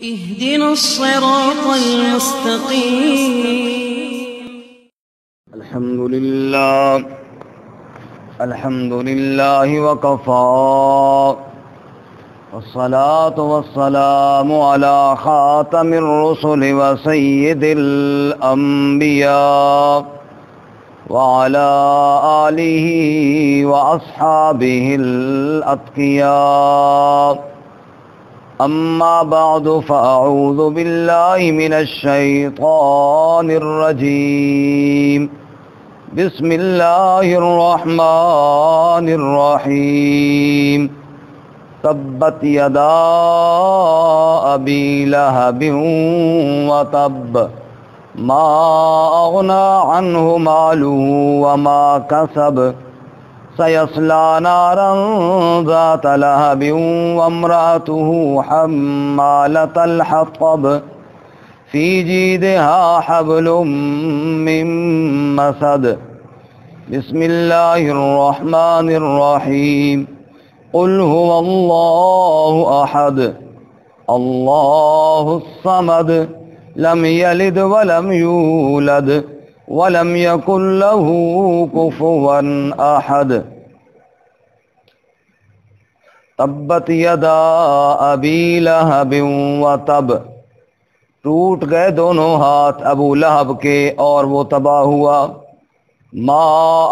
اهدنا الصراط المستقيم. الحمد لله وكفى والصلاة والسلام على خاتم الرسل وسيد الأنبياء وعلى آله وأصحابه الأتقياء. أما بعد فأعوذ بالله من الشيطان الرجيم. بسم الله الرحمن الرحيم. تبت يدا أبي لهب وتب ما أغنى عنه ماله وما كسب سيصلى نارا ذات لهب وامرأته حمالة الحطب في جيدها حبل من مسد. بسم الله الرحمن الرحيم. قل هو الله أحد الله الصمد لم يلد ولم يولد ولم يكن له كفوا أحد. تبت يدا أبي لهب وتب. ٹوٹ گئے دونوں ہاتھ ابو لہب کے اور وہ تباہ ہوا. ما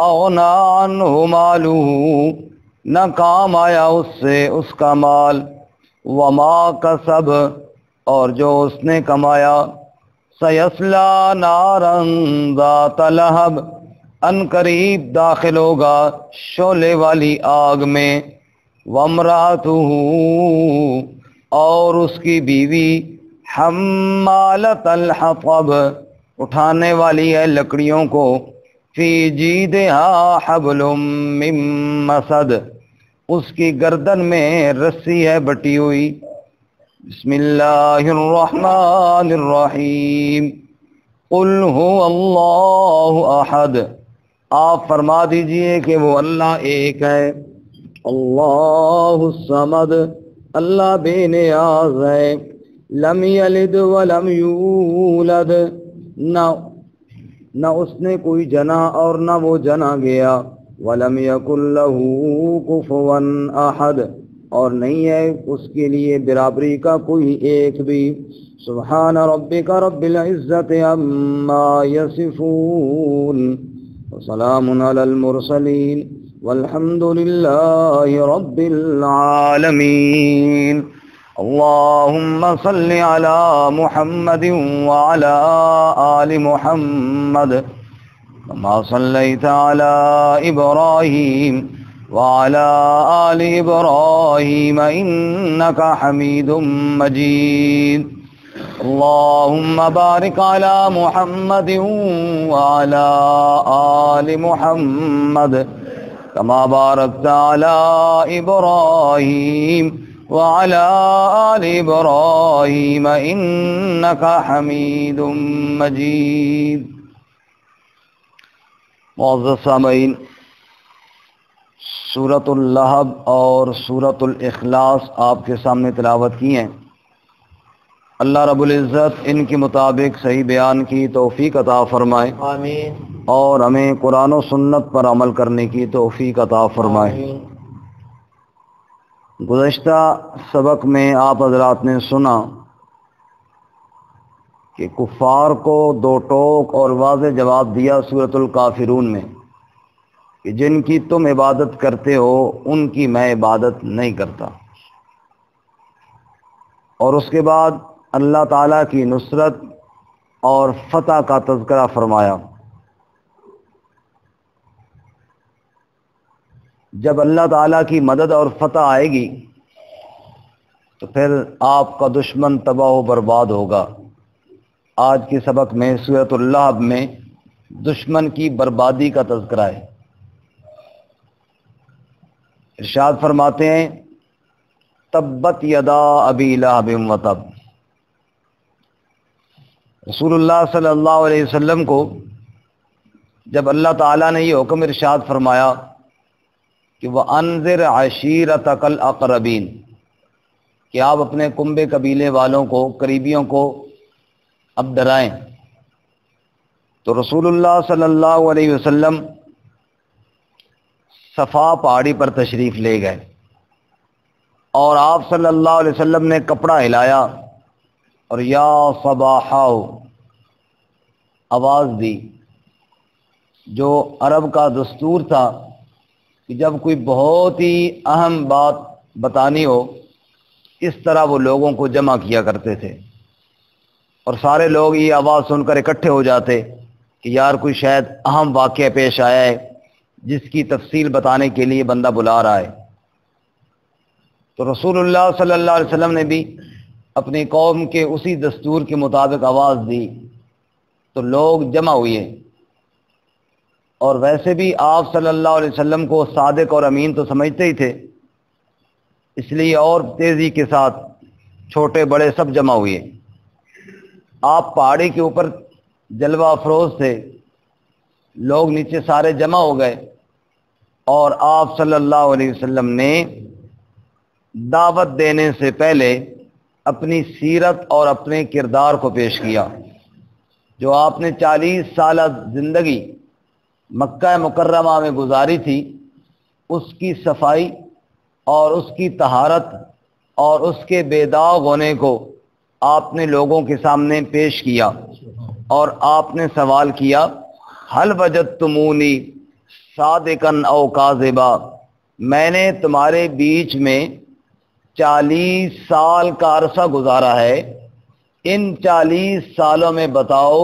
اغنى عنہ مالہ. نہ کام آیا اس سے اس کا مال. وما کسب. اور جو اس نے کمایا. سیصلی نارا ذات لہب. ان قریب داخل ہوگا شعلے والی آگ میں. وامرأتہ. اور اس کی بیوی. حمالۃ الحطب. اٹھانے والی ہے لکڑیوں کو. فی جیدہا حبل من مسد. اس کی گردن میں رسی ہے بٹی ہوئی. بسم اللہ الرحمن الرحیم. قل هو اللہ احد. آپ فرما دیجئے کہ وہ اللہ ایک ہے. اللہ الصمد. اللہ بے نیاز ہے. لم یلد ولم یولد. نہ اس نے کوئی جنا اور نہ وہ جنا گیا. ولم یکن لہ کفوا احد. اور نہیں ہے اس کے لیے برابری کا کوئی ایک بھی. سبحان ربک رب العزت عما یصفون وسلام علی المرسلین والحمد للہ رب العالمین. اللهم صل على محمد وعلى آل محمد كما صليت على إبراهيم وعلى آل إبراهيم إنك حميد مجيد. اللهم بارك على محمد وعلى آل محمد كما باركت على إبراهيم وعلى آل إبراهيم إنك حميد مجيد. معزز سامعین، سورۃ اللہب اور سورۃ الاخلاص آپ کے سامنے تلاوت کی ہیں. اللہ رب العزت ان کے مطابق صحیح بیان کی توفیق عطا فرمائے. آمین. اور ہمیں قرآن و سنت پر عمل کرنے کی توفیق عطا فرمائے. آمین. گزشتہ سبق میں آپ حضرات نے سنا کہ کفار کو دو ٹوک اور واضح جواب دیا سورۃ الکافرون میں کہ جن کی تم عبادت کرتے ہو ان کی میں عبادت نہیں کرتا. اور اس کے بعد اللہ تعالیٰ کی نصرت اور فتح کا تذکرہ فرمایا. جب اللہ تعالیٰ کی مدد اور فتح آئے گی تو پھر آپ کا دشمن تباہ و برباد ہوگا. آج کے سبق میں سورۃ اللہب میں دشمن کی بربادی کا تذکرہ ہے. ارشاد فرماتے ہیں تبت یدا ابی لہب وتب. رسول اللہ صلی اللہ علیہ وسلم کو جب اللہ تعالیٰ نے یہ حکم ارشاد فرمایا کہ وَأَنذِرْ عَشِيرَتَكَ الْأَقْرَبِينَ کہ آپ اپنے کنبے قبیلے والوں کو، قریبیوں کو اب ڈرائیں۔ تو رسول اللہ صلی اللہ علیہ وسلم صفا پہاڑی پر تشریف لے گئے اور آپ صلی اللہ علیہ وسلم نے کپڑا ہلایا اور یا صباحاؤ آواز دی۔ جو عرب کا دستور تھا کہ جب کوئی بہت ہی اہم بات بتانی ہو اس طرح وہ لوگوں کو جمع کیا کرتے تھے، اور سارے لوگ یہ آواز سن کر اکٹھے ہو جاتے کہ یار کوئی شاید اہم واقعہ پیش آیا ہے جس کی تفصیل بتانے کے لیے بندہ بلا رہا ہے۔ تو رسول اللہ صلی اللہ علیہ وسلم نے بھی اپنی قوم کے اسی دستور کے مطابق آواز دی تو لوگ جمع ہوئے، اور ویسے بھی آپ صلی اللہ علیہ وسلم کو صادق اور امین تو سمجھتے ہی تھے، اس لیے اور تیزی کے ساتھ چھوٹے بڑے سب جمع ہوئے۔ آپ پہاڑی کے اوپر جلوہ افروز تھے، لوگ نیچے سارے جمع ہو گئے، اور آپ صلی اللہ علیہ وسلم نے دعوت دینے سے پہلے اپنی سیرت اور اپنے کردار کو پیش کیا۔ جو آپ نے 40 سالہ زندگی مکہ مکرمہ میں گزاری تھی، اس کی صفائی اور اس کی طہارت اور اس کے بے داغ ہونے کو آپ نے لوگوں کے سامنے پیش کیا، اور آپ نے سوال کیا حل وجدتمونی صادقا او کاذبا، میں نے تمہارے بیچ میں 40 سال کا عرصہ گزارا ہے، ان 40 سالوں میں بتاؤ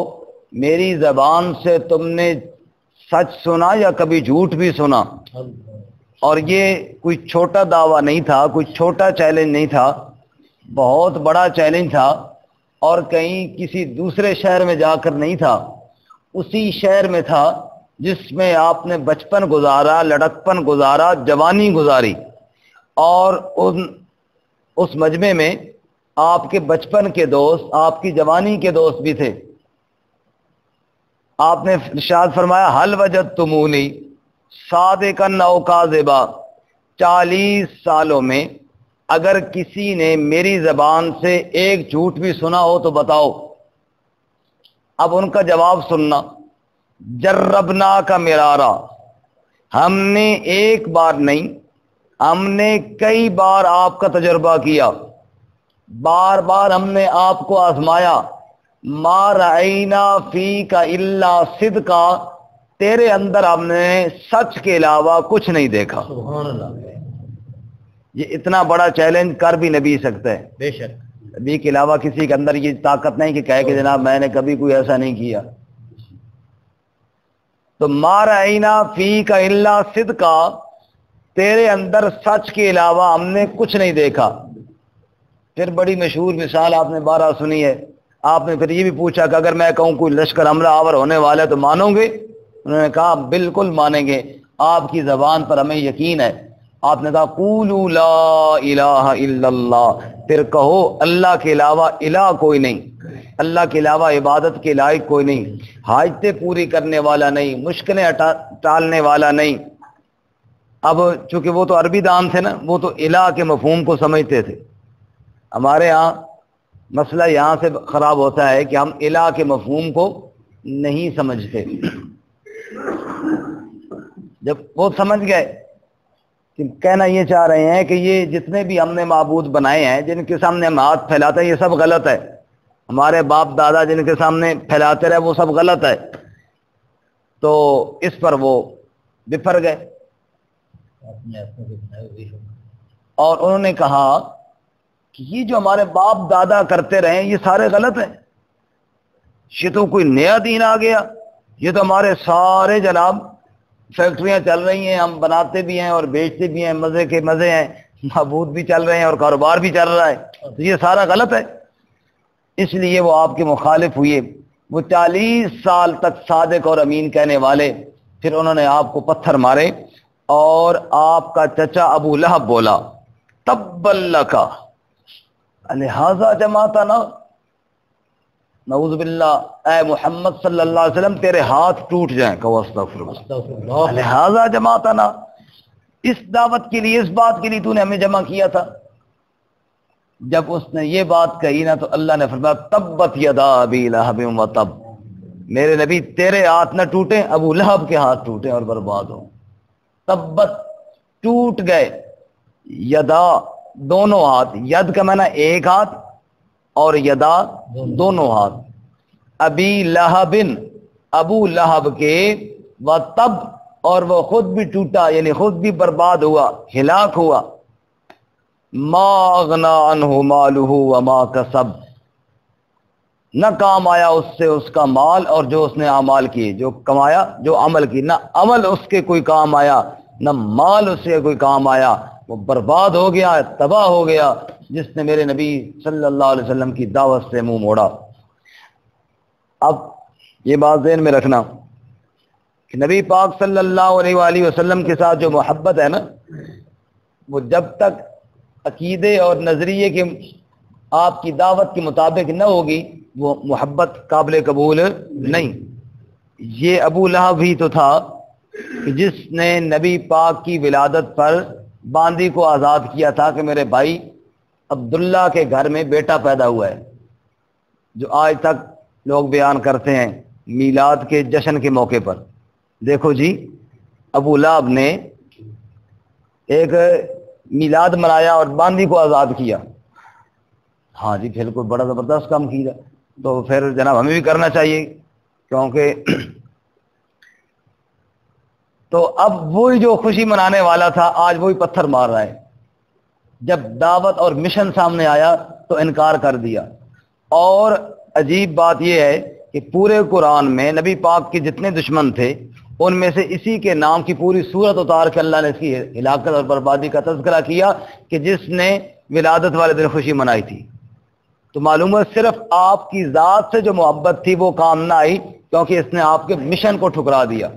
میری زبان سے تم نے سچ سنا یا کبھی جھوٹ بھی سنا؟ اور یہ کوئی چھوٹا دعویٰ نہیں تھا، کوئی چھوٹا چیلنج نہیں تھا، بہت بڑا چیلنج تھا، اور کہیں کسی دوسرے شہر میں جا کر نہیں تھا، اسی شہر میں تھا جس میں آپ نے بچپن گزارا، لڑکپن گزارا، جوانی گزاری، اور اس مجمع میں آپ کے بچپن کے دوست، آپ کی جوانی کے دوست بھی تھے۔ آپ نے ارشاد فرمایا حل وجدتمونی صادقا او کاذبا، 40 سالوں میں اگر کسی نے میری زبان سے ایک جھوٹ بھی سنا ہو تو بتاؤ۔ اب ان کا جواب سننا، جربنا کا مرارا، ہم نے ایک بار نہیں، ہم نے کئی بار آپ کا تجربہ کیا، بار بار ہم نے آپ کو آزمایا، ما رعینا فیک الا صدقا، تیرے اندر ہم نے سچ کے علاوہ کچھ نہیں دیکھا۔ سبحان اللہ، یہ اتنا بڑا چیلنج کر بھی نبی سکتا ہے، بے شک، نبی کے علاوہ کسی کے اندر یہ طاقت نہیں کہ کہے کہ جناب میں نے کبھی کوئی ایسا نہیں کیا۔ تو ما رعینا فیک الا صدقا، تیرے اندر سچ کے علاوہ ہم نے کچھ نہیں دیکھا۔ پھر بڑی مشہور مثال آپ نے 12 سنی ہے، آپ نے پھر یہ بھی پوچھا کہ اگر میں کہوں کوئی لشکر حملہ آور ہونے والا ہے تو مانو گے؟ انہوں نے کہا بالکل مانیں گے، آپ کی زبان پر ہمیں یقین ہے۔ آپ نے کہا قولوا لا الہ الا اللہ، پھر کہو اللہ کے علاوہ الہ کوئی نہیں، اللہ کے علاوہ عبادت کے لائق کوئی نہیں، حاجتیں پوری کرنے والا نہیں، مشکلیں ٹالنے والا نہیں۔ اب چونکہ وہ تو عربی دان تھے نا، وہ تو الہ کے مفہوم کو سمجھتے تھے۔ ہمارے ہاں مسئلہ یہاں سے خراب ہوتا ہے کہ ہم الہ کے مفہوم کو نہیں سمجھتے۔ جب وہ سمجھ گئے کہ کہنا یہ چاہ رہے ہیں کہ یہ جتنے بھی ہم نے معبود بنائے ہیں، جن کے سامنے ہم ہاتھ پھیلاتے ہیں، یہ سب غلط ہے، ہمارے باپ دادا جن کے سامنے پھیلاتے رہے وہ سب غلط ہے۔ تو اس پر وہ بفر گئے، اور انہوں نے کہا کہ یہ جو ہمارے باپ دادا کرتے رہے یہ سارے غلط ہیں، یہ تو کوئی نیا دین آ گیا، یہ تو ہمارے سارے جناب فیکٹریاں چل رہی ہیں، ہم بناتے بھی ہیں اور بیچتے بھی ہیں، مزے کے مزے ہیں، معبود بھی چل رہے ہیں اور کاروبار بھی چل رہا ہے، تو یہ سارا غلط ہے۔ اس لیے وہ آپ کے مخالف ہوئے۔ وہ 40 سال تک صادق اور امین کہنے والے، پھر انہوں نے آپ کو پتھر مارے، اور آپ کا چچا ابو لہب بولا تبا لک لہذا جماعتنا، نعوذ باللہ، اے محمد صلی اللہ علیہ وسلم تیرے ہاتھ ٹوٹ جائیں، کہو استغفر اللہ، لہذا جماعتنا، اس دعوت کے لیے، اس بات کے لیے تو نے ہمیں جمع کیا تھا۔ جب اس نے یہ بات کہی نا تو اللہ نے فرمایا تبت یدا ابی لہب و تب، میرے نبی تیرے ہاتھ نہ ٹوٹے، ابو لہب کے ہاتھ ٹوٹے اور برباد ہوں۔ تبت ٹوٹ گئے، یدا دونوں ہاتھ، ید کا معنی ایک ہاتھ اور یدا دونوں ہاتھ، ابی لہبن ابو لہب کے، و تب اور وہ خود بھی ٹوٹا یعنی خود بھی برباد ہوا، ہلاک ہوا، ما اغنا عنہ مالہ وما کسب، نہ کام آیا اس سے اس کا مال اور جو اس نے اعمال کیے، جو کمایا جو عمل کی، نہ عمل اس کے کوئی کام آیا نہ مال اس سے کوئی کام آیا، وہ برباد ہو گیا، تباہ ہو گیا جس نے میرے نبی صلی اللہ علیہ وسلم کی دعوت سے منہ موڑا۔ اب یہ بات ذہن میں رکھنا کہ نبی پاک صلی اللہ علیہ وآلہ وسلم کے ساتھ جو محبت ہے نا، وہ جب تک عقیدے اور نظریے کے آپ کی دعوت کے مطابق نہ ہوگی وہ محبت قابل قبول نہیں۔ یہ ابو لہب ہی تو تھا کہ جس نے نبی پاک کی ولادت پر باندی کو آزاد کیا تھا کہ میرے بھائی عبداللہ کے گھر میں بیٹا پیدا ہوا ہے، جو آج تک لوگ بیان کرتے ہیں میلاد کے جشن کے موقع پر۔ دیکھو جی، ابو لہب نے ایک میلاد منایا اور باندی کو آزاد کیا، ہاں جی پھر کوئی بڑا زبردست کام کیا تو پھر جناب ہمیں بھی کرنا چاہیے، کیونکہ تو اب وہی جو خوشی منانے والا تھا آج وہی پتھر مار رہا ہے۔ جب دعوت اور مشن سامنے آیا تو انکار کر دیا۔ اور عجیب بات یہ ہے کہ پورے قرآن میں نبی پاک کے جتنے دشمن تھے ان میں سے اسی کے نام کی پوری صورت اتار کے اللہ نے اس کی ہلاکت اور بربادی کا تذکرہ کیا کہ جس نے ولادت والے دن خوشی منائی تھی۔ تو معلوم ہے صرف آپ کی ذات سے جو محبت تھی وہ کام نہ آئی، کیونکہ اس نے آپ کے مشن کو ٹھکرا دیا۔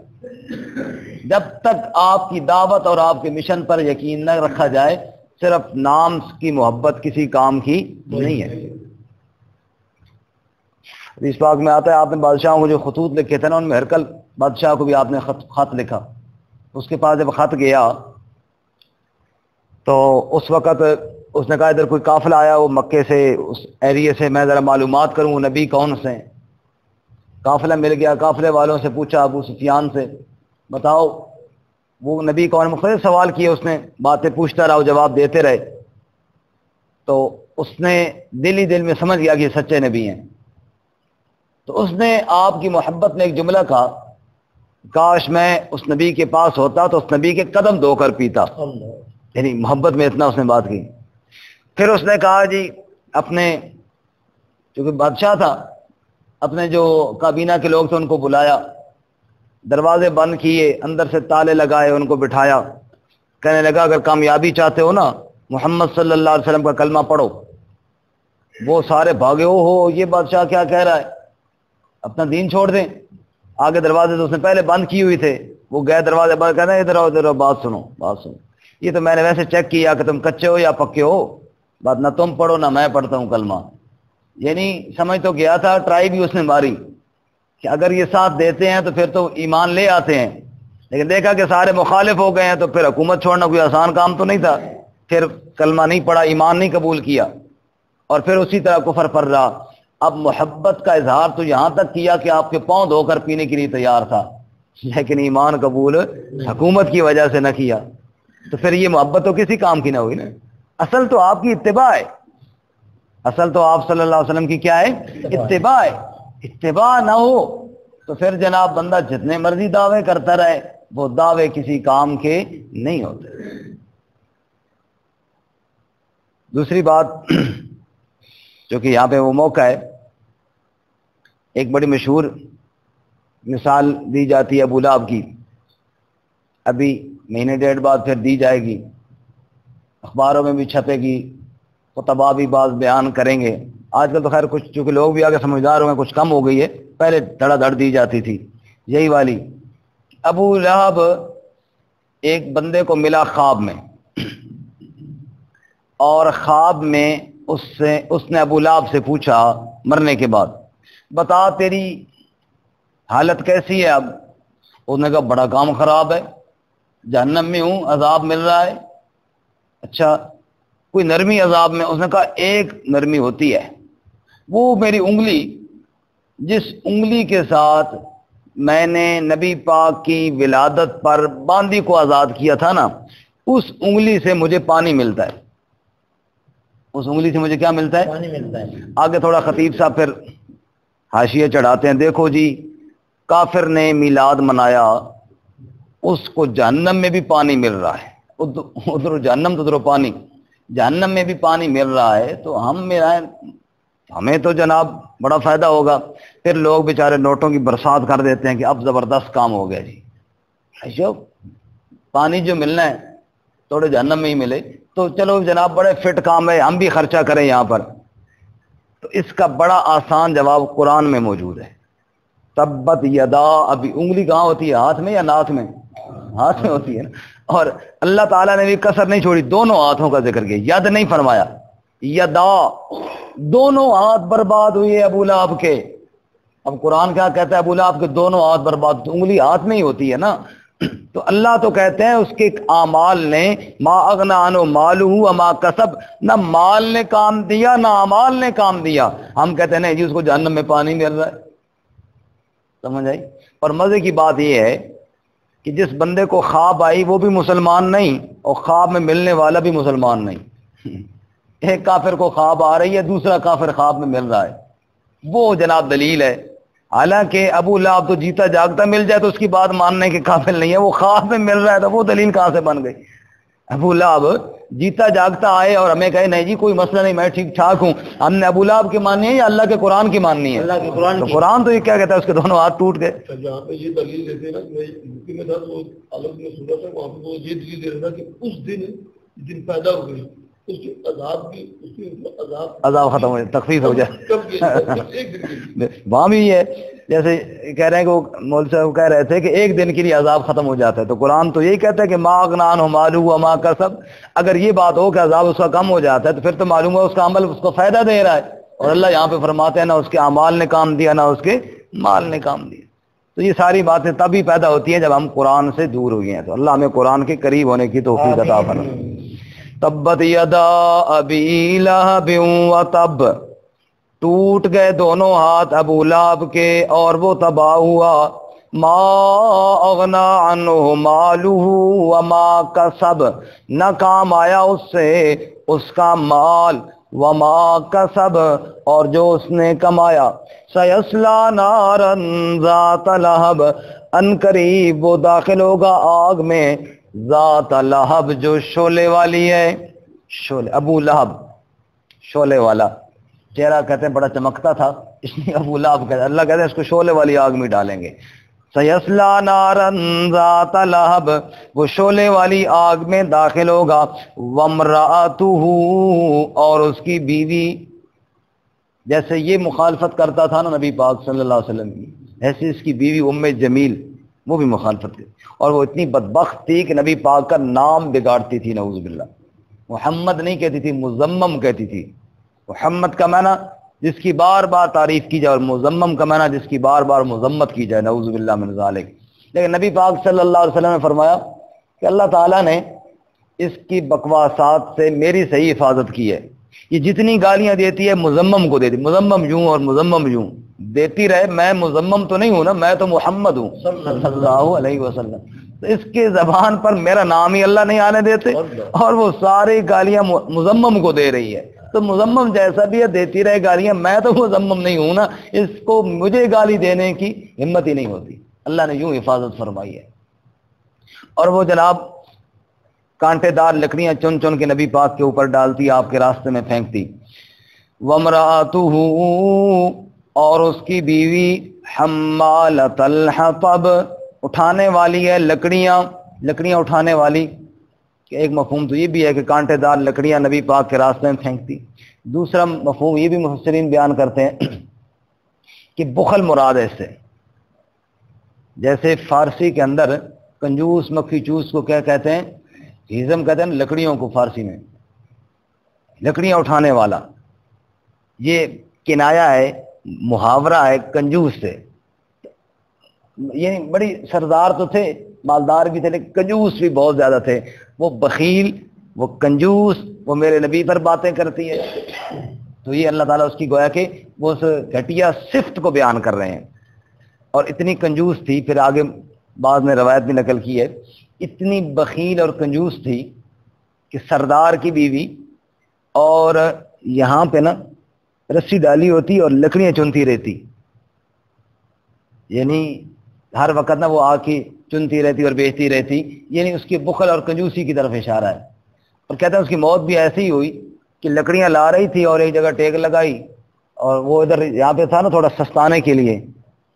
جب تک آپ کی دعوت اور آپ کے مشن پر یقین نہ رکھا جائے صرف نام کی محبت کسی کام کی نہیں ہے۔ اس پاک میں آتا ہے آپ نے بادشاہوں کو جو خطوط لکھے تھے نا ان میں ہرکل بادشاہ کو بھی آپ نے خط لکھا۔ اس کے پاس جب خط گیا تو اس وقت اس نے کہا ادھر کوئی قافلہ آیا وہ مکے سے اس ایریے سے، میں ذرا معلومات کروں وہ نبی کون سے ہیں۔ قافلہ مل گیا، قافلے والوں سے پوچھا ابو سفیان سے بتاؤ وہ نبی کون، مختلف سوال کیے اس نے، باتیں پوچھتا رہا، جواب دیتے رہے، تو اس نے دل ہی دل میں سمجھ گیا کہ یہ سچے نبی ہیں۔ تو اس نے آپ کی محبت میں ایک جملہ کہا، کاش میں اس نبی کے پاس ہوتا تو اس نبی کے قدم دھو کر پیتا، یعنی محبت میں اتنا اس نے بات کی۔ پھر اس نے کہا جی اپنے چونکہ بادشاہ تھا اپنے جو کابینہ کے لوگ تھے ان کو بلایا، دروازے بند کیے، اندر سے تالے لگائے، ان کو بٹھایا، کہنے لگا اگر کامیابی چاہتے ہو نا محمد صلی اللہ علیہ وسلم کا کلمہ پڑھو۔ وہ سارے بھاگے، ہو یہ بادشاہ کیا کہہ رہا ہے، اپنا دین چھوڑ دیں۔ آگے دروازے تو اس نے پہلے بند کیے ہوئے تھے، وہ گئے دروازے بند، کہنا ادھر آؤ ادھر آؤ، بات سنو بات سنو، یہ تو میں نے ویسے چیک کیا کہ تم کچے ہو یا پکے ہو، بات نہ تم پڑھو نہ میں پڑھتا ہوں کلمہ۔ یعنی سمجھ تو گیا تھا، ٹرائی بھی اس نے ماری کہ اگر یہ ساتھ دیتے ہیں تو پھر تو ایمان لے آتے ہیں، لیکن دیکھا کہ سارے مخالف ہو گئے ہیں تو پھر حکومت چھوڑنا کوئی آسان کام تو نہیں تھا۔ پھر کلمہ نہیں پڑھا، ایمان نہیں قبول کیا، اور پھر اسی طرح کفر پر رہا۔ اب محبت کا اظہار تو یہاں تک کیا کہ آپ کے پاؤں دھو کر پینے کے لیے تیار تھا، لیکن ایمان قبول حکومت کی وجہ سے نہ کیا، تو پھر یہ محبت تو کسی کام کی نہ ہوئی نا۔ اصل تو آپ کی اتباع ہے، اصل تو آپ صلی اللہ علیہ وسلم کی کیا ہے، اتباع ہے۔ اتباع نہ ہو تو پھر جناب بندہ جتنے مرضی دعوے کرتا رہے وہ دعوے کسی کام کے نہیں ہوتے۔ دوسری بات جو کہ یہاں پہ وہ موقع ہے، ایک بڑی مشہور مثال دی جاتی ہے ابو لہب کی، ابھی مہینے ڈیڑھ بعد پھر دی جائے گی، اخباروں میں بھی چھپے گی، خطبہ بھی بعض بیان کریں گے۔ آج کل تو خیر کچھ چونکہ لوگ بھی آگے سمجھدار ہو گئے کچھ کم ہو گئی ہے، پہلے دھڑا دھڑ دی جاتی تھی یہی والی۔ ابو لہب ایک بندے کو ملا خواب میں، اور خواب میں اس نے ابو لہب سے پوچھا مرنے کے بعد، بتا تیری حالت کیسی ہے اب؟ اس نے کہا بڑا کام خراب ہے، جہنم میں ہوں، عذاب مل رہا ہے۔ اچھا کوئی نرمی عذاب میں؟ اس نے کہا ایک نرمی ہوتی ہے، وہ میری انگلی، جس انگلی کے ساتھ میں نے نبی پاک کی ولادت پر باندی کو آزاد کیا تھا نا، اس انگلی سے مجھے پانی ملتا ہے، اس انگلی سے مجھے کیا ملتا ہے؟ پانی ملتا ہے۔ آگے تھوڑا خطیب صاحب پھر حاشیے چڑھاتے ہیں، دیکھو جی کافر نے میلاد منایا، اس کو جہنم میں بھی پانی مل رہا ہے، ادھر جہنم تو ادھر پانی، جہنم میں بھی پانی مل رہا ہے، تو ہمیں تو جناب بڑا فائدہ ہوگا۔ پھر لوگ بیچارے نوٹوں کی برسات کر دیتے ہیں کہ اب زبردست کام ہو گیا جی، جو پانی جو ملنا ہے تھوڑے جہنم میں ہی ملے تو چلو جناب بڑے فٹ کام ہے، ہم بھی خرچہ کریں یہاں پر۔ تو اس کا بڑا آسان جواب قرآن میں موجود ہے، تبت یدا ابھی، انگلی کہاں ہوتی ہے؟ ہاتھ میں یا ناک میں؟ ہاتھ میں ہوتی ہے نا، اور اللہ تعالیٰ نے بھی کسر نہیں چھوڑی، دونوں ہاتھوں کا ذکر کیا، ید نہیں فرمایا، یدا، دونوں ہاتھ برباد ہوئے ابو لہب کے۔ اب قرآن کیا کہتا ہے؟ ابو لہب کے دونوں ہاتھ برباد، تو انگلی ہاتھ میں ہی ہوتی ہے نا، تو اللہ تو کہتے ہیں اس کے اعمال نے ما اغنا عنہ مالہ وما کسب، نہ مال نے کام دیا نہ اعمال نے کام دیا۔ ہم کہتے ہیں نہیں جی اس کو جہنم میں پانی مل رہا ہے، سمجھ آئی؟ اور مزے کی بات یہ ہے کہ جس بندے کو خواب آئی وہ بھی مسلمان نہیں، اور خواب میں ملنے والا بھی مسلمان نہیں۔ ایک کافر کو خواب آ رہی ہے، دوسرا کافر خواب میں مل رہا ہے، وہ جناب دلیل ہے۔ حالانکہ ابو لہب تو جیتا جاگتا مل جائے تو اس کی بات ماننے کے قابل نہیں ہے، وہ خواب میں مل رہا ہے تو وہ دلیل کہاں سے بن گئی؟ ابو لہب جیتا جاگتا آئے اور ہمیں کہے نہیں جی کوئی مسئلہ نہیں، میں ٹھیک ٹھاک ہوں، ہم نے ابو لہب کی ماننی ہے یا اللہ کے قرآن کی ماننی ہے؟ اللہ کے قرآن تو کی۔ قرآن تو یہ کیا کہتا ہے؟ اس کے دونوں ہاتھ ٹوٹ گئے۔ جہاں پہ یہ دلیل دیتے ہیں نا، میں یوپی میں تھا تو عالم میں سنا تھا، وہاں پہ وہ یہ دلیل دے رہا تھا کہ اس دن پیدا ہو گئی، اس کی عذاب کی، اس کی عذاب ختم ہو جائے، تخفیف ہو جائے۔ کب کیا؟ ایک دن کے لیے۔ وہاں بھی یہ جیسے کہہ رہے ہیں کہ وہ مولوی صاحب کہہ رہے تھے کہ ایک دن کے لیے عذاب ختم ہو جاتا ہے، تو قرآن تو یہی کہتا ہے کہ ما اغنی عنہ مالہ وما کسب۔ اگر یہ بات ہو کہ عذاب اس کا کم ہو جاتا ہے تو پھر تو معلوم ہے اس کا عمل اس کو فائدہ دے رہا ہے، اور اللہ یہاں پہ فرماتے ہیں نہ اس کے اعمال نے کام دیا نہ اس کے مال نے کام دیا۔ تو یہ ساری باتیں تبھی پیدا ہوتی ہیں جب ہم قرآن سے دور ہو گئے ہیں، تو اللہ ہمیں قرآن کے قریب ہونے کی توفیق عطا فرمائے۔ تبت یدا ابی لہب وتب، ٹوٹ گئے دونوں ہاتھ ابو لہب کے اور وہ تباہ ہوا۔ ما اغنا عنہ مالہ وما کسب، نہ کام آیا اس سے اس کا مال، وما کسب، اور جو اس نے کمایا۔ سیصلی نارا ذات لہب، ان قریب وہ داخل ہوگا آگ میں، ذات لہب جو شعلے والی ہے۔ شعلے، ابو لہب شعلے والا، چہرہ کہتے ہیں بڑا چمکتا تھا، اس لیے ابو لہب کہتے ہیں، اللہ کہتے ہیں اس کو شعلے والی آگ میں ڈالیں گے۔ سیصلی نارا ذات لہب، وہ شعلے والی آگ میں داخل ہوگا۔ وامرأتہ، اور اس کی بیوی، جیسے یہ مخالفت کرتا تھا نا نبی پاک صلی اللہ علیہ وسلم کی، ایسے اس کی بیوی ام جمیل وہ بھی مخالفت کرتی، اور وہ اتنی بدبخت تھی کہ نبی پاک کا نام بگاڑتی تھی، نعوذ باللہ۔ محمد نہیں کہتی تھی، مزمم کہتی تھی۔ محمد کا معنی جس کی بار بار تعریف کی جائے، اور مزمم کا معنی جس کی بار بار مذمت کی جائے، نعوذ باللہ من ذالک۔ لیکن نبی پاک صلی اللہ علیہ وسلم نے فرمایا کہ اللہ تعالیٰ نے اس کی بکواسات سے میری صحیح حفاظت کی ہے، یہ جتنی گالیاں دیتی ہے مزمم کو دیتی، مزمم یوں اور مزمم یوں دیتی رہے، میں مزمم تو نہیں ہوں نا، میں تو محمد ہوں صلی اللہ علیہ وسلم، تو اس کے زبان پر میرا نام ہی اللہ نہیں آنے دیتے، اور وہ ساری گالیاں مزمم کو دے رہی ہے۔ تو مزمم جیسا بھی ہے دیتی رہے گالیاں، میں تو مزمم نہیں ہوں نا، اس کو مجھے گالی دینے کی ہمت ہی نہیں ہوتی۔ اللہ نے یوں حفاظت فرمائی ہے۔ اور وہ جناب کانٹے دار لکڑیاں چن چن کے نبی پاک کے اوپر ڈالتی، آپ کے راستے میں پھینکتی۔ وامرأتہ، اور اس کی بیوی، حمالۃ الحطب، اٹھانے والی ہے لکڑیاں، لکڑیاں اٹھانے والی۔ کہ ایک مفہوم تو یہ بھی ہے کہ کانٹے دار لکڑیاں نبی پاک کے راستے میں پھینکتی، دوسرا مفہوم یہ بھی مفسرین بیان کرتے ہیں کہ بخل مراد ہے اس سے، جیسے فارسی کے اندر کنجوس مکھی چوس کو کیا کہتے ہیں؟ ہیزم کہتے ہیں لکڑیوں کو، فارسی میں لکڑیاں اٹھانے والا، یہ کنایا ہے، محاورہ ہے کنجوس سے، یعنی بڑی سردار تو تھے، مالدار بھی تھے، لیکن کنجوس بھی بہت زیادہ تھے، وہ بخیل وہ کنجوس، وہ میرے نبی پر باتیں کرتی ہے. تو یہ اللہ تعالیٰ اس کی گویا کہ وہ اس گھٹیا صفت کو بیان کر رہے ہیں. اور اتنی کنجوس تھی، پھر آگے بعض نے روایت بھی نقل کی ہے، اتنی بخیل اور کنجوس تھی کہ سردار کی بیوی اور یہاں پہ نا رسی ڈالی ہوتی اور لکڑیاں چنتی رہتی، یعنی ہر وقت نا وہ آ کے چنتی رہتی اور بیچتی رہتی، یعنی اس کی بخل اور کنجوسی کی طرف اشارہ ہے. اور کہتے ہیں اس کی موت بھی ایسی ہی ہوئی کہ لکڑیاں لا رہی تھی اور ایک جگہ ٹیک لگائی، اور وہ ادھر یہاں پہ تھا نا تھوڑا سستانے کے لیے،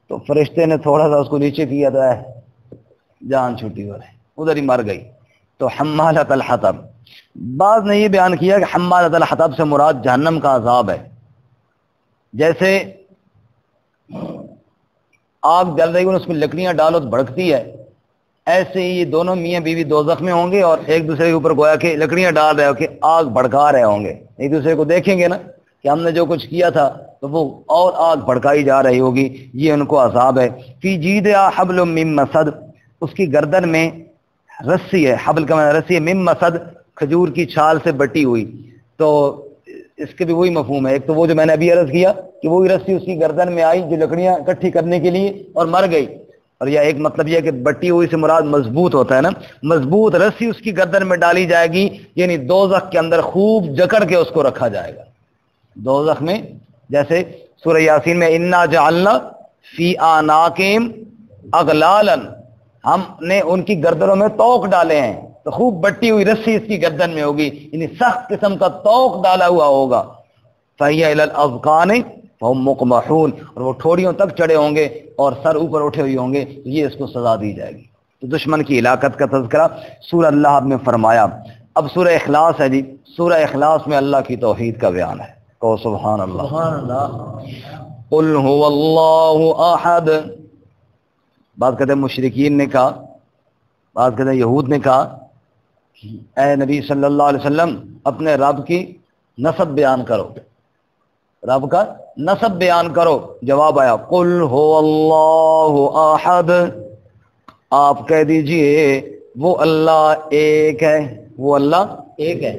تو فرشتے نے تھوڑا سا اس کو نیچے کیا تو جان چھوٹی ہو رہی، ادھر ہی مر گئی. تو حمالۃ الحطب، بعض نے یہ بیان کیا کہ حمالۃ الحطب سے مراد جہنم کا عذاب ہے. جیسے آگ جل رہی ہے اس میں لکڑیاں ڈالو تو بھڑکتی ہے، ایسے ہی یہ دونوں میاں بیوی دوزخ میں ہوں گے اور ایک دوسرے کے اوپر گویا کہ لکڑیاں ڈال رہے ہو کہ آگ بھڑکا رہے ہوں گے. ایک دوسرے کو دیکھیں گے نا کہ ہم نے جو کچھ کیا تھا تو وہ اور آگ بھڑکائی جا رہی ہوگی. یہ ان کو عذاب ہے. فی جیدہا حبل من مسد، اس کی گردن میں رسی ہے، حبل کا معنی رسی ہے، من مسد کھجور کی چھال سے بٹی ہوئی. تو اس کے بھی وہی مفہوم ہے، ایک تو وہ جو میں نے ابھی عرض کیا کہ وہی رسی اس کی گردن میں آئی جو لکڑیاں اکٹھی کرنے کے لیے اور مر گئی. اور یہ ایک مطلب یہ ہے کہ بٹی ہوئی سے مراد مضبوط ہوتا ہے نا، مضبوط رسی اس کی گردن میں ڈالی جائے گی، یعنی دوزخ کے اندر خوب جکڑ کے اس کو رکھا جائے گا. دوزخ میں جیسے سورہ یاسین میں انا جعلنا فی اعناقہم اغلالا، ہم نے ان کی گردنوں میں توق ڈالے ہیں، تو خوب بٹی ہوئی رسی اس کی گردن میں ہوگی، یعنی سخت قسم کا توق ڈالا ہوا ہوگا. فہی الی الاذقان فہم مقمحون، اور وہ ٹھوڑیوں تک چڑھے ہوں گے اور سر اوپر اٹھے ہوئے ہوں گے، تو یہ اس کو سزا دی جائے گی. تو دشمن کی ہلاکت کا تذکرہ سورہ اللہ نے فرمایا. اب سورہ اخلاص ہے جی. سورہ اخلاص میں اللہ کی توحید کا بیان ہے. کہو سبحان اللہ. سبحان اللہ. قل هو اللہ احد. بعض کہتے ہیں مشرکین نے کہا، بعض کہتے ہیں یہود نے کہا اے نبی صلی اللہ علیہ وسلم اپنے رب کی نسب بیان کرو، رب کا نسب بیان کرو. جواب آیا قل هو اللہ احد، آپ کہہ دیجئے وہ اللہ ایک ہے، وہ اللہ ایک ہے.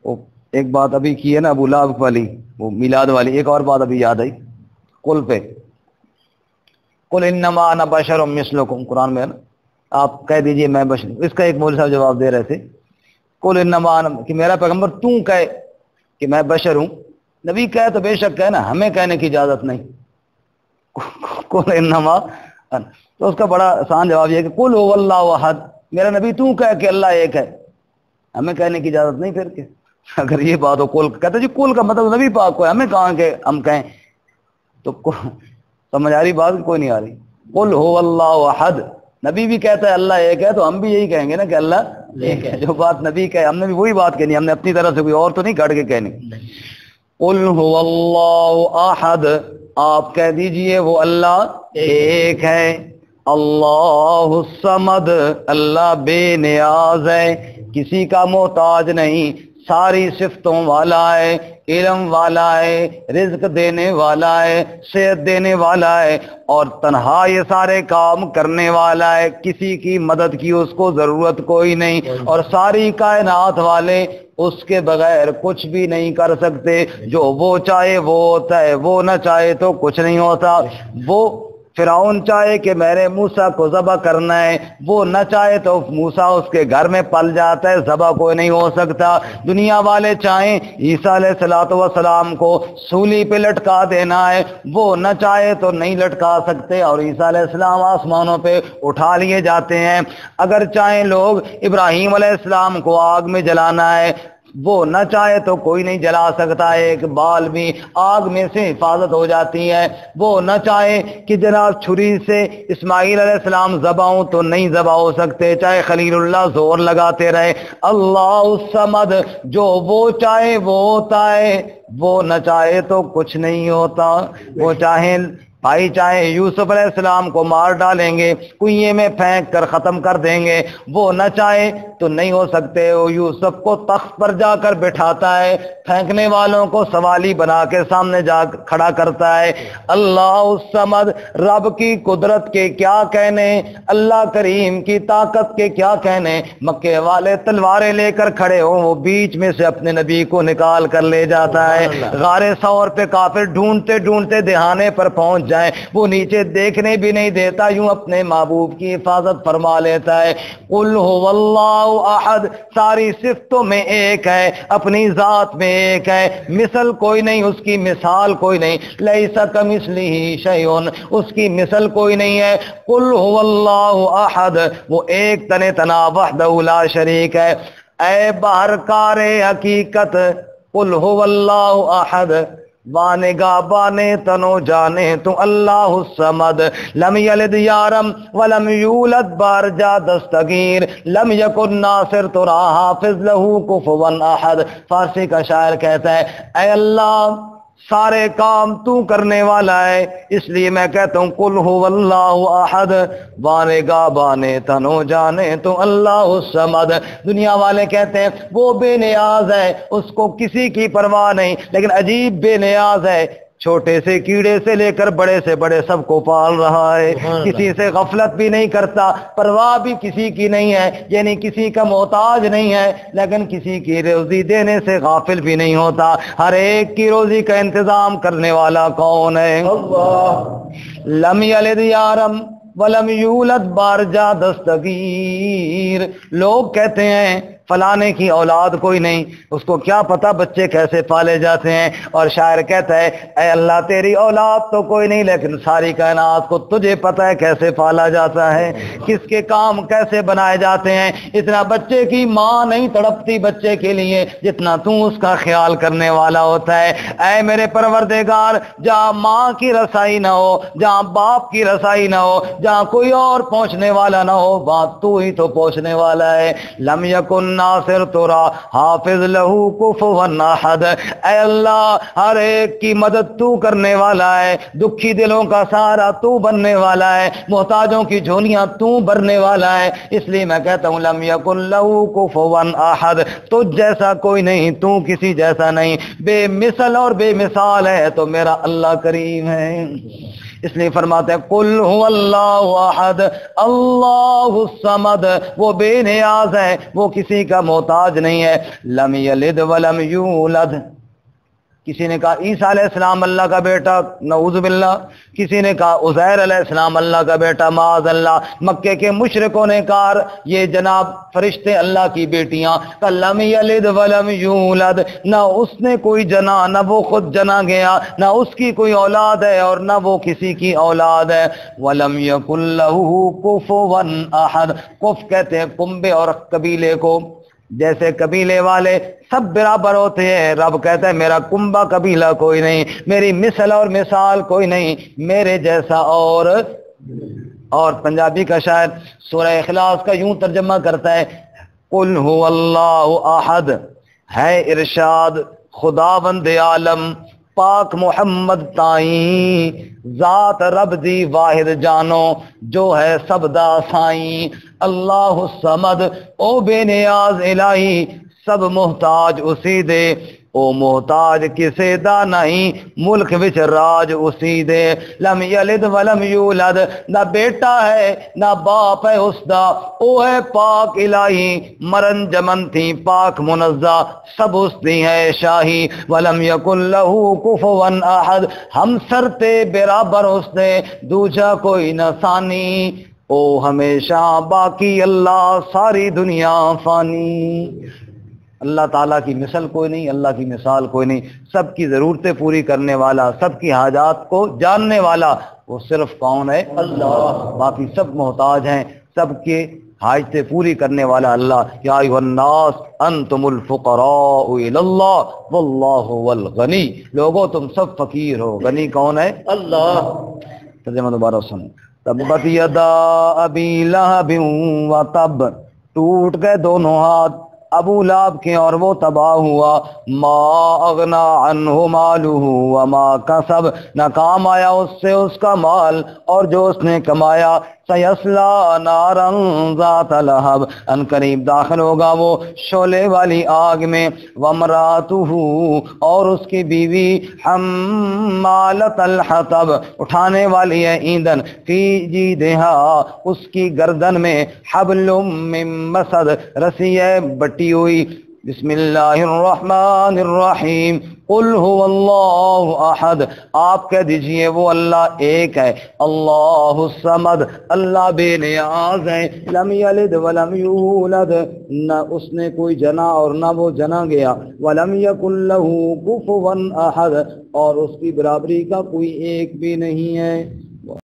وہ ایک بات ابھی کی ہے نا ابو لہب والی، وہ میلاد والی، ایک اور بات ابھی یاد آئی قل پہ. قل انما انا بشر مثلکم، قرآن میں ہے نا، آپ کہہ دیجئے میں بشر. اس کا ایک مولوی صاحب جواب دے رہے تھے قل انما انا، کہ میرا پیغمبر تو کہے کہ میں بشر ہوں. نبی کہے تو بے شک کہے نا، ہمیں کہنے کی اجازت نہیں. قل انما انا، تو اس کا بڑا آسان جواب یہ ہے کہ قل هو اللہ احد، میرا نبی تو کہے کہ اللہ ایک ہے، ہمیں کہنے کی اجازت نہیں. پھر کہ اگر یہ بات ہو قل کہتے جی قل کا مطلب نبی پاک کو ہے، ہمیں کہاں کہ ہم کہیں، تو سمجھ آ رہی بات کوئی نہیں آ رہی. قل هو اللہ احد، نبی بھی کہتا ہے اللہ ایک ہے، تو ہم بھی یہی کہیں گے نا کہ اللہ ایک ہے. جو بات نبی کہے ہم نے بھی وہی بات کہنی، ہم نے اپنی طرف سے کوئی اور تو نہیں کاٹ کے کہنی. قل هو اللہ احد، آپ کہہ دیجئے وہ اللہ ایک ہے. اللہ الصمد، اللہ بے نیاز ہے، کسی کا محتاج نہیں، ساری صفتوں والا ہے، علم والا ہے، رزق دینے والا ہے، صحت دینے والا ہے، اور تنہا یہ سارے کام کرنے والا ہے، کسی کی مدد کی اس کو ضرورت کوئی نہیں، اور ساری کائنات والے اس کے بغیر کچھ بھی نہیں کر سکتے. جو وہ چاہے وہ ہوتا ہے، وہ نہ چاہے تو کچھ نہیں ہوتا. وہ فرعون چاہے کہ میرے موسیٰ کو ذبح کرنا ہے، وہ نہ چاہے تو موسیٰ اس کے گھر میں پل جاتا ہے، ذبح کوئی نہیں ہو سکتا. دنیا والے چاہیں عیسیٰ علیہ الصلوۃ والسلام کو سولی پہ لٹکا دینا ہے، وہ نہ چاہے تو نہیں لٹکا سکتے، اور عیسیٰ علیہ السلام آسمانوں پہ اٹھا لیے جاتے ہیں. اگر چاہیں لوگ ابراہیم علیہ السلام کو آگ میں جلانا ہے، وہ نہ چاہے تو کوئی نہیں جلا سکتا، ایک بال بھی آگ میں سے حفاظت ہو جاتی ہے. وہ نہ چاہے کہ جناب چھری سے اسماعیل علیہ السلام ذبح ہوں تو نہیں ذبح ہو سکتے، چاہے خلیل اللہ زور لگاتے رہے. اللہ الصمد، جو وہ چاہے وہ ہوتا ہے، وہ نہ چاہے تو کچھ نہیں ہوتا. وہ چاہے بھائی چاہے یوسف علیہ السلام کو مار ڈالیں گے، کنویں میں پھینک کر ختم کر دیں گے، وہ نہ چاہے تو نہیں ہو سکتے۔ وہ یوسف کو تخت پر جا کر بٹھاتا ہے، پھینکنے والوں کو سوالی بنا کے سامنے جا کھڑا کرتا ہے۔ اللہ الصمد، رب کی قدرت کے کیا کہنے، اللہ کریم کی طاقت کے کیا کہنے۔ مکے والے تلواریں لے کر کھڑے ہوں، وہ بیچ میں سے اپنے نبی کو نکال کر لے جاتا ہے۔ غار ثور پہ کافر ڈھونڈتے ڈھونڈتے دہانے پر پہنچ جائیں، وہ نیچے دیکھنے بھی نہیں دیتا، یوں اپنے محبوب کی حفاظت فرما لیتا ہے۔ قل هو اللہ احد، ساری صفتوں میں ایک ہے، اپنی ذات میں ایک ہے، مثل کوئی نہیں، اس کی مثال کوئی نہیں۔ لیس کمثلہ شیء، اس کی مثل کوئی نہیں ہے۔ قل هو اللہ احد، وہ ایک تن تنا وحدہ لا شریک ہے۔ اے باہر کار حقیقت، قل هو اللہ احد، وانگاہ بانے تنو جانے تو اللہ الصمد، لم یلد یارم ولم یولد بارجا دستگیر، لم یکن ناصر ترا حافظ لہو کفوا احد۔ فارسی کا شاعر کہتا ہے اے اللہ سارے کام تو کرنے والا ہے، اس لیے میں کہتا ہوں قل هو اللہ احد، وانگاہ بانے تنو جانے تو اللہ الصمد۔ دنیا والے کہتے ہیں وہ بے نیاز ہے، اس کو کسی کی پرواہ نہیں، لیکن عجیب بے نیاز ہے، چھوٹے سے کیڑے سے لے کر بڑے سے بڑے سب کو پال رہا ہے، کسی سے غفلت بھی نہیں کرتا، پرواہ بھی کسی کی نہیں ہے، یعنی کسی کا محتاج نہیں ہے، لیکن کسی کی روزی دینے سے غافل بھی نہیں ہوتا۔ ہر ایک کی روزی کا انتظام کرنے والا کون ہے؟ اللہ۔ لم یلد یارم ولم یولد بارجا دستگیر، لوگ کہتے ہیں فلانے کی اولاد کوئی نہیں، اس کو کیا پتا بچے کیسے پالے جاتے ہیں، اور شاعر کہتا ہے اے اللہ تیری اولاد تو کوئی نہیں، لیکن ساری کائنات کو تجھے پتا ہے کیسے پالا جاتا ہے، کس کے کام کیسے بنائے جاتے ہیں۔ اتنا بچے کی ماں نہیں تڑپتی بچے کے لیے جتنا تو اس کا خیال کرنے والا ہوتا ہے۔ اے میرے پروردگار، جہاں ماں کی رسائی نہ ہو، جہاں باپ کی رسائی نہ ہو، جہاں کوئی اور پہنچنے والا نہ ہو، وہاں تو ہی تو پہنچنے والا ہے۔ لم یکن ناصر ترا حافظ لہو کفوا احد، اے اللہ ہر ایک کی مدد تو کرنے والا ہے، دکھی دلوں کا سہارا تو بننے والا ہے، محتاجوں کی جھولیاں تو بھرنے والا ہے، اس لیے میں کہتا ہوں لم یکن لہو کفوا احد، تجھ جیسا کوئی نہیں، تو کسی جیسا نہیں، بے مثل اور بے مثال ہے تو میرا اللہ کریم ہے۔ اس لیے فرماتے ہیں قل هو اللہ احد اللہ الصمد، وہ بے نیاز ہے، وہ کسی کا محتاج نہیں ہے۔ لم یلد ولم یولد، کسی نے کہا عیسیٰ علیہ السلام اللہ کا بیٹا، نعوذ باللہ، کسی نے کہا عزیر علیہ السلام اللہ کا بیٹا، معاذ اللہ، مکے کے مشرکوں نے کہا یہ جناب فرشتے اللہ کی بیٹیاں، کہ لم یلد ولم یولد، نہ اس نے کوئی جنا، نہ وہ خود جنا گیا، نہ اس کی کوئی اولاد ہے اور نہ وہ کسی کی اولاد ہے۔ ولم یکن لہ کفوا احد، کف کہتے ہیں کنبے اور قبیلے کو، جیسے قبیلے والے سب برابر ہوتے ہیں، رب کہتا ہے میرا کنبہ قبیلہ کوئی نہیں، میری مثل اور مثال کوئی نہیں میرے جیسا۔ اور پنجابی کا شاعر سورہ اخلاص کا یوں ترجمہ کرتا ہے قل هو اللہ احد، ہے ارشاد خداوند عالم پاک محمد تائیں، ذات رب دی واحد جانو جو ہے سب دا سائیں، اللہ الصمد، او بے نیاز الہی سب محتاج اسی دے، او محتاج کسے دا نہیں ملک وچ راج اسی دے۔ لم یلد ولم یولد، نہ بیٹا ہے نہ باپ ہے اس دا، او ہے پاک الہی مرن جمن تھی پاک منزہ سب اس دی ہے شاہی۔ ولم یکن لہو کفوا احد، ہم سرتے برابر اس نے دوجا کوئی نہ ثانی، او ہمیشہ باقی اللہ ساری دنیا فانی۔ اللہ تعالیٰ کی مثل کوئی نہیں، اللہ کی مثال کوئی نہیں، سب کی ضرورتیں پوری کرنے والا، سب کی حاجات کو جاننے والا وہ صرف کون ہے؟ اللہ۔ باقی سب محتاج ہیں، سب کے حاجتیں پوری کرنے والا اللہ۔ یا ایھا الناس انتم الفقراء الی اللہ واللہ هو الغنی، لوگوں تم سب فقیر ہو، غنی کون ہے؟ اللہ۔ ترجمہ دوبارہ سنو۔ تبت یدا ابی لہب وتب، ٹوٹ گئے دونوں ہاتھ ابو لہب کے اور وہ تباہ ہوا۔ ما اغنا عنہ مالہ وما کسب، نہ کام آیا اس سے اس کا مال اور جو اس نے کمایا۔ سیصلی نارا ذات لہب، ان قریب داخل ہوگا وہ شعلے والی آگ میں۔ وامرأتہ، اور اس کی بیوی، حمالۃ الحطب، اٹھانے والی ہے ایندھن، فی جیدہا، اس کی گردن میں، حبل من مسد، رسی ہے بٹی ہوئی۔ بسم اللہ الرحمن الرحیم، قل هو اللہ احد، آپ کہہ دیجئے وہ اللہ ایک ہے، اللہ الصمد، اللہ بے نیاز ہے، لم یلد ولم یولد، نہ اس نے کوئی جنا اور نہ وہ جنا گیا، ولم یکن لہ کفوا احد، اور اس کی برابری کا کوئی ایک بھی نہیں ہے۔